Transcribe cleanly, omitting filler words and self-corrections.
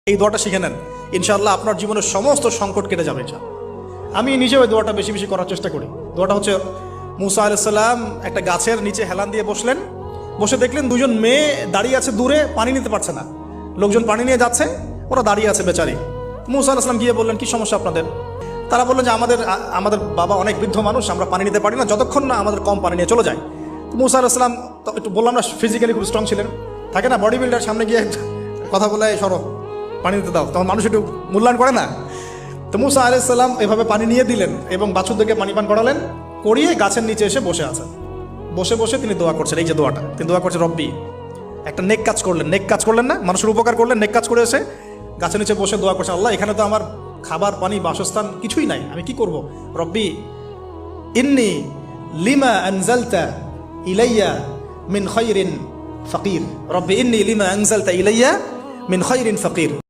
এই দোয়াটা শিখে নেন, ইনশাআল্লাহ আপনার জীবনের সমস্ত সংকট কেটে যাবে। আমি নিজেও এই দোয়াটা বেশি বেশি করার চেষ্টা করি। দোয়াটা হচ্ছে, মুসা আলাইহিস সালাম একটা গাছের নিচে হেলান দিয়ে বসলেন, বসে দেখলেন দুজন মেয়ে দাঁড়িয়ে আছে দূরে, পানি নিতে পারছে না, লোকজন পানি নিয়ে যাচ্ছে, ওরা দাঁড়িয়ে আছে বেচারি। মুসা আলাইহিস সালাম গিয়ে বললেন, কি সমস্যা আপনাদের? তারা বললেন যে আমাদের বাবা অনেক বৃদ্ধ মানুষ, আমরা পানি নিতে পারি না যতক্ষণ না আমাদের কম পানি নিয়ে চলে যায়। তো মুসা আলাইহিস সালাম তো একটু বললাম না, ফিজিক্যালি খুব স্ট্রং ছিলেন, থাকে না বডি বিল্ডার, সামনে গিয়ে কথা বলে সরো পানি দিতে দাও, তখন মানুষ একটু মূল্যায়ন করে না। তো মুসা আলাইহিস সালাম এভাবে পানি নিয়ে দিলেন এবং বাছুরদেরকে পানি পান করালেন, করিয়ে গাছের নিচে এসে বসে আছেন। বসে বসে তিনি দোয়া করছেন, এই যে দোয়াটা তিনি দোয়া করছেন, রব্বি, একটা নেক কাজ করলেন না, মানুষের উপকার করলেন, নেক কাজ করে এসে গাছের নিচে বসে দোয়া করছেন, আল্লাহ এখানে তো আমার খাবার পানি বাসস্থান কিছুই নাই, আমি কি করব? রব্বি ইন্নি লিমা আনজালতা ইলাইয়া মিন খায়রিন ফাকির, রব্বি ইন্নি লিমা আনজালতা ইলাইয়া মিন খায়রিন ফাকির।